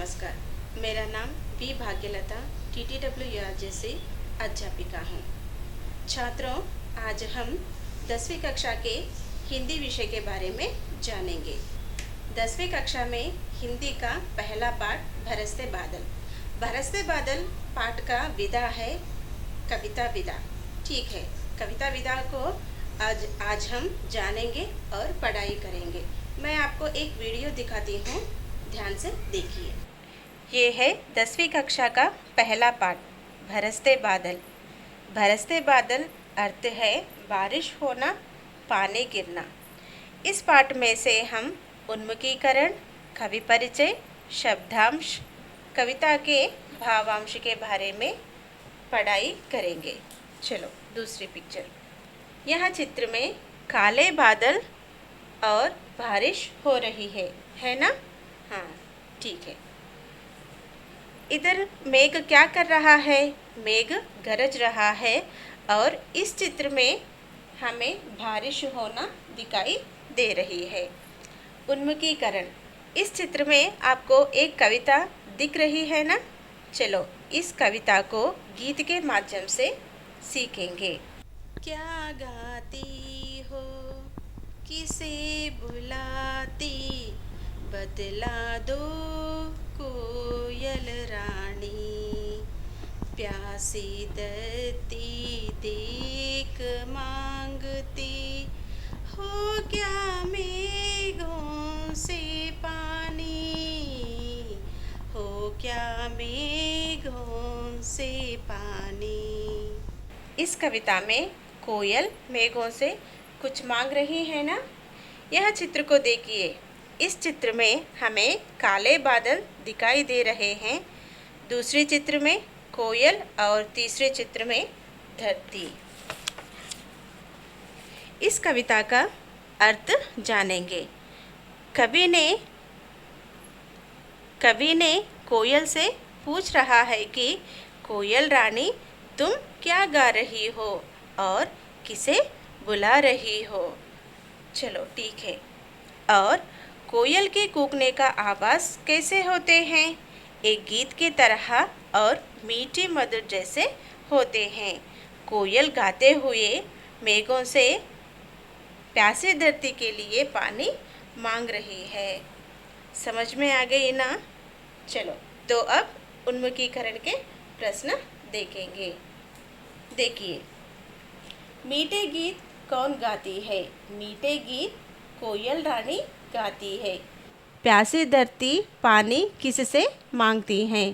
नमस्कार। मेरा नाम वी भाग्यलता TTWRJ से अध्यापिका हूँ। छात्रों, आज हम 10वीं कक्षा के हिंदी विषय के बारे में जानेंगे। 10वीं कक्षा में हिंदी का पहला पाठ बरसते बादल। बरसते बादल पाठ का विधा है कविता विधा। ठीक है, कविता विधा को आज हम जानेंगे और पढ़ाई करेंगे। मैं आपको एक वीडियो दिखाती हूँ, ध्यान से देखिए। ये है 10वीं कक्षा का पहला पाठ बरसते बादल। बरसते बादल अर्थ है बारिश होना, पानी गिरना। इस पाठ में से हम उन्मुखीकरण, कवि परिचय, शब्दांश, कविता के भावांश के बारे में पढ़ाई करेंगे। चलो दूसरी पिक्चर। यहाँ चित्र में काले बादल और बारिश हो रही है ना? हाँ, ठीक है। इधर मेघ क्या कर रहा है? मेघ गरज रहा है और इस चित्र में हमें बारिश होना दिखाई दे रही है। उन्मुखीकरण, इस चित्र में आपको एक कविता दिख रही है ना? चलो इस कविता को गीत के माध्यम से सीखेंगे। क्या गाती हो, किसे बुलाती, बतला दो कोयल रानी। प्यासी धरती देख मांगती, हो क्या मेघों से पानी, हो क्या मेघों से पानी। इस कविता में कोयल मेघों से कुछ मांग रही है ना? यह चित्र को देखिए। इस चित्र में हमें काले बादल दिखाई दे रहे हैं, दूसरे चित्र में कोयल और तीसरे चित्र में धरती। इस कविता का अर्थ जानेंगे। कवि ने कोयल से पूछ रहा है कि कोयल रानी, तुम क्या गा रही हो और किसे बुला रही हो? चलो ठीक है। और कोयल के कूकने का आवाज़ कैसे होते हैं? एक गीत की तरह और मीठी मधुर जैसे होते हैं। कोयल गाते हुए मेघों से प्यासी धरती के लिए पानी मांग रही है। समझ में आ गई ना? चलो तो अब उन्मुखीकरण के प्रश्न देखेंगे। देखिए, मीठे गीत कौन गाती है? मीठे गीत कोयल रानी गाती है। प्यासी धरती पानी किससे मांगती है?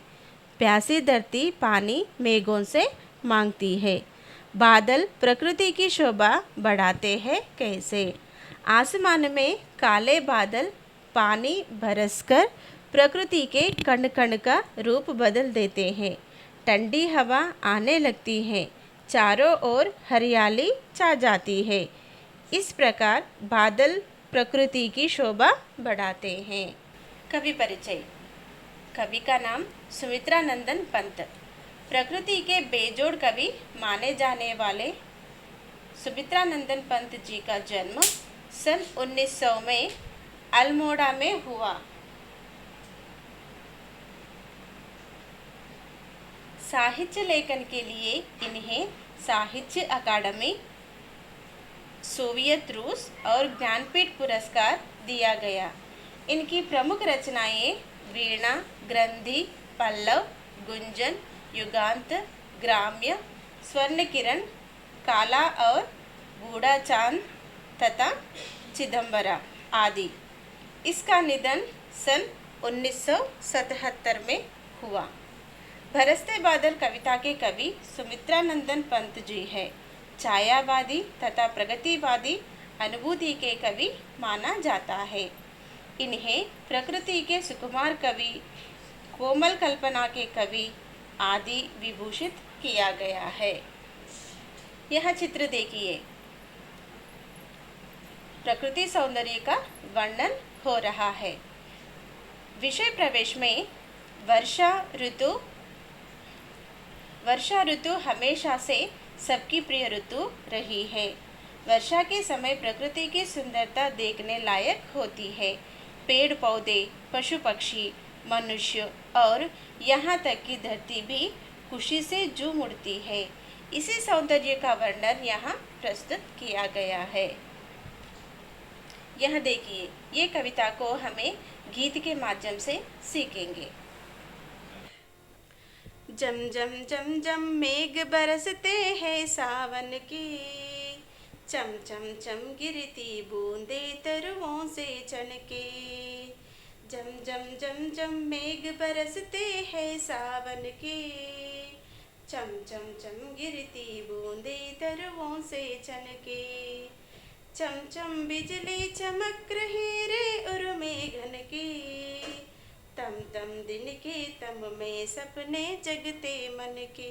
प्यासी धरती पानी मेघों से मांगती है। बादल प्रकृति की शोभा बढ़ाते हैं कैसे? आसमान में काले बादल पानी बरसकर प्रकृति के कण कण का रूप बदल देते हैं। ठंडी हवा आने लगती है, चारों ओर हरियाली छा जाती है। इस प्रकार बादल प्रकृति की शोभा बढ़ाते हैं। कवि परिचय। कवि का नाम सुमित्रा नंदन पंत। प्रकृति के बेजोड़ कवि माने जाने वाले सुमित्रा नंदन पंत जी का जन्म सन 1900 में अल्मोड़ा में हुआ। साहित्य लेखन के लिए इन्हें साहित्य अकादमी, सोवियत रूस और ज्ञानपीठ पुरस्कार दिया गया। इनकी प्रमुख रचनाएं वीणा, ग्रंथि, पल्लव, गुंजन, युगांत, ग्राम्य, स्वर्ण किरण, काला और बूढ़ा चांद तथा चिदंबरा आदि। इसका निधन सन 1977 में हुआ। बरसते बादल कविता के कवि सुमित्रा नंदन पंत जी है। छायावादी तथा प्रगतिवादी अनुभूति के कवि माना जाता है। इन्हें प्रकृति के सुकुमार कवि, कोमल कल्पना के कवि आदि विभूषित किया गया है। यह चित्र देखिए। प्रकृति सौंदर्य का वर्णन हो रहा है। विषय प्रवेश में वर्षा ऋतु हमेशा से सबकी प्रिय ऋतु रही है। वर्षा के समय प्रकृति की सुंदरता देखने लायक होती है। पेड़ पौधे, पशु पक्षी मनुष्य और यहाँ तक कि धरती भी खुशी से झूम उठती है। इसी सौंदर्य का वर्णन यहाँ प्रस्तुत किया गया है। यह देखिए, ये कविता को हमें गीत के माध्यम से सीखेंगे। जम जम जम जम मेघ बरसते हैं सावन के, चम चम चम गिरती बूंदे तरुओं से छनके। जम जम जम जम मेघ बरसते हैं सावन के, चम चम चम गिरती बूंदे तरुओं से छनके। चम चम बिजली चमक रही रे उर्मे घन की, तम तम दिन के तम में सपने जगते मन के।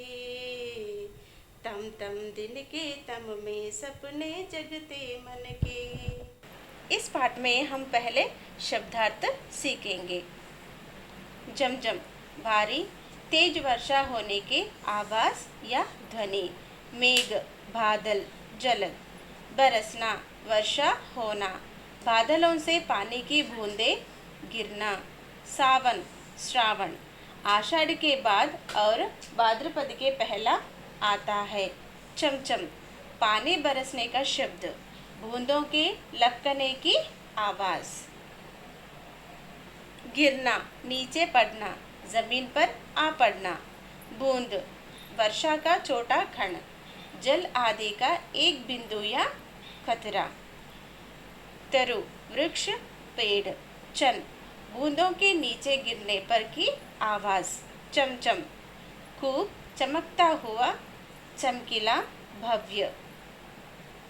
तम तम दिन के तम में सपने जगते मन के। इस पाठ में हम पहले शब्दार्थ सीखेंगे। जमजम भारी तेज वर्षा होने की आवाज या ध्वनि। मेघ बादल जल। बरसना वर्षा होना, बादलों से पानी की बूंदें गिरना। सावन श्रावण, आषाढ़ के बाद और भाद्रपद के पहला आता है। चमचम पानी बरसने का शब्द, बूंदों के लपकने की आवाज। गिरना नीचे पड़ना, जमीन पर आ पड़ना। बूंद वर्षा का छोटा कण, जल आदि का एक बिंदु या खतरा। तरु वृक्ष पेड़। चन बूंदों के नीचे गिरने पर की आवाज। चमचम खूब चमकता हुआ, चमकीला भव्य।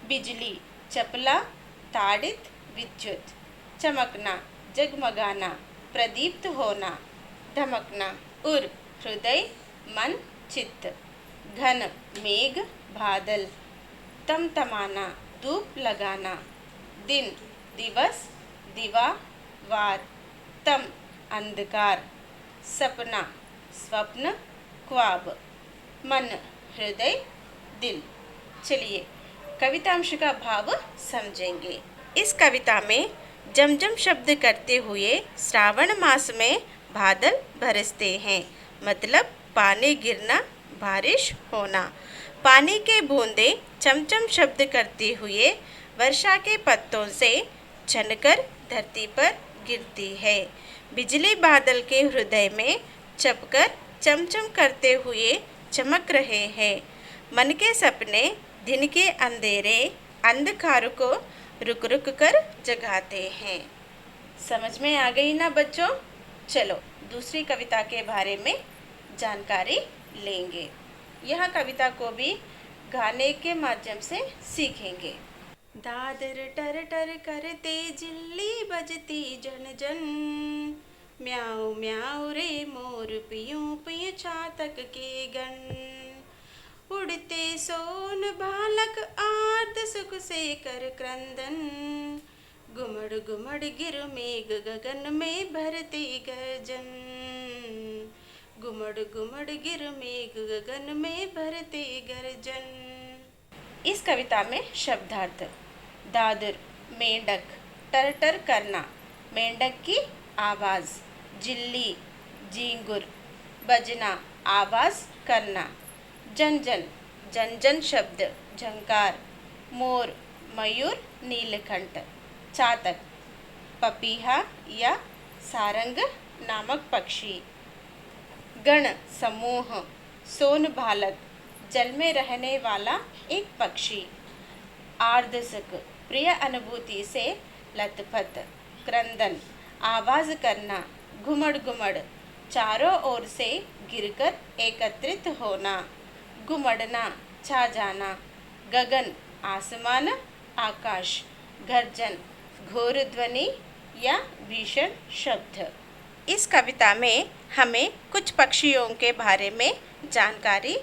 बिजली चपला ताड़ित विद्युत। चमकना जगमगाना, प्रदीप्त होना, धमकना। उर हृदय मन चित्त। घन मेघ बादल। तमतमाना धूप लगाना। दिन दिवस दिवा वार। तम अंधकार। सपना स्वप्न ख्वाब। मन हृदय दिल। चलिए कवितांश का भाव समझेंगे। इस कविता में जमजम शब्द करते हुए श्रावण मास में बादल बरसते हैं, मतलब पानी गिरना, बारिश होना। पानी के बूंदे चमचम शब्द करते हुए वर्षा के पत्तों से छनकर धरती पर गिरती है। बिजली बादल के हृदय में चपकर चमचम करते हुए चमक रहे हैं। मन के सपने दिन के अंधेरे अंधकार को रुक रुक कर जगाते हैं। समझ में आ गई ना बच्चों? चलो दूसरी कविता के बारे में जानकारी लेंगे। यह कविता को भी गाने के माध्यम से सीखेंगे। दादर टर टर करते जिल्ली बजती जन जन, म्याऊ म्याऊ रे मोर पियूं पियूं चातक के गण। उड़ते सोन बालक आर्त सुख से कर क्रंदन, गुमड़ गुमड़ गिर मेघ गगन में भरते गर्जन। गुमड़ गुमड़ गिर मेघ गगन में भरते गर्जन। इस कविता में शब्दार्थ। दादर मेंढक, टर करना, मेंढक की आवाज। जिल्ली झींगुर, बजना आवाज करना। जन जन, जन जन शब्द झंकार। मोर मयूर नीलकंठ। चातक पपीहा या सारंग नामक पक्षी। गण समूह, सोन बालक जल में रहने वाला एक पक्षी। आर्दसक प्रिय अनुभूति से लथपथ। क्रंदन आवाज करना। घुमड़ घुमड़ चारों ओर से गिरकर एकत्रित होना। घुमड़ना छा जाना। गगन आसमान आकाश। गर्जन घोर ध्वनि या भीषण शब्द। इस कविता में हमें कुछ पक्षियों के बारे में जानकारी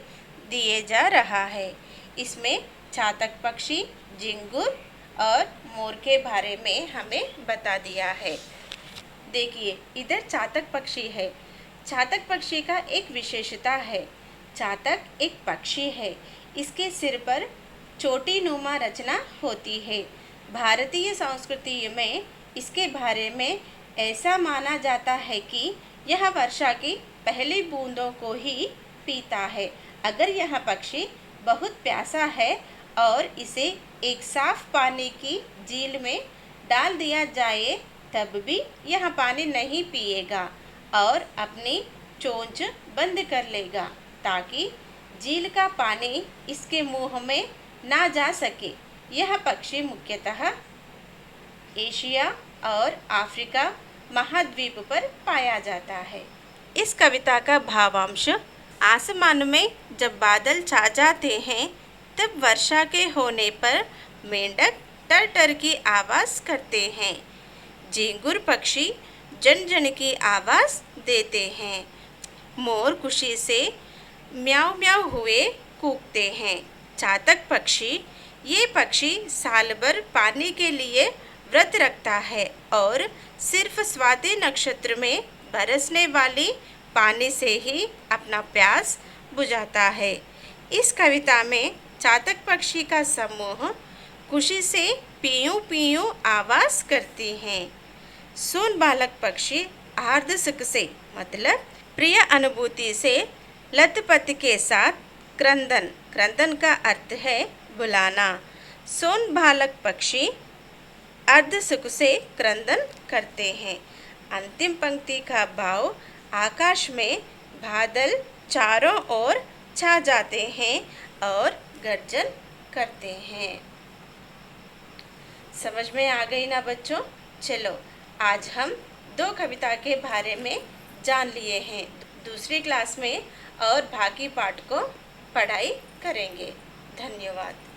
दिए जा रहा है। इसमें चातक पक्षी, झिंगुर और मोर के बारे में हमें बता दिया है। देखिए इधर चातक पक्षी है। चातक पक्षी का एक विशेषता है। चातक एक पक्षी है, इसके सिर पर चोटी नुमा रचना होती है। भारतीय संस्कृति में इसके बारे में ऐसा माना जाता है कि यह वर्षा की पहली बूंदों को ही पीता है। अगर यह पक्षी बहुत प्यासा है और इसे एक साफ पानी की झील में डाल दिया जाए तब भी यह पानी नहीं पिएगा और अपनी चोंच बंद कर लेगा ताकि झील का पानी इसके मुंह में ना जा सके। यह पक्षी मुख्यतः एशिया और अफ्रीका महाद्वीप पर पाया जाता है। इस कविता का भावांश, आसमान में जब बादल छा जाते हैं तब वर्षा के होने पर मेंढक टर टर की आवाज़ करते हैं। झींगुर पक्षी जन जन की आवाज़ देते हैं। मोर खुशी से म्याऊ म्याऊ हुए कूकते हैं। चातक पक्षी, ये पक्षी साल भर पानी के लिए व्रत रखता है और सिर्फ स्वाति नक्षत्र में बरसने वाली पानी से ही अपना प्यास बुझाता है। इस कविता में चातक पक्षी का समूह खुशी से पीयूं पीयूं आवाज़ करती हैं। सोन बालक पक्षी आर्द्र सुख से मतलब प्रिय अनुभूति से लतपत के साथ क्रंदन, क्रंदन का अर्थ है बुलाना। सोन बालक पक्षी अर्ध सुख से क्रंदन करते हैं। अंतिम पंक्ति का भाव, आकाश में बादल चारों ओर छा जाते हैं और गर्जन करते हैं। समझ में आ गई ना बच्चों? चलो आज हम 2 कविता के बारे में जान लिए हैं। दूसरी क्लास में और बाकी पाठ को पढ़ाई करेंगे। धन्यवाद।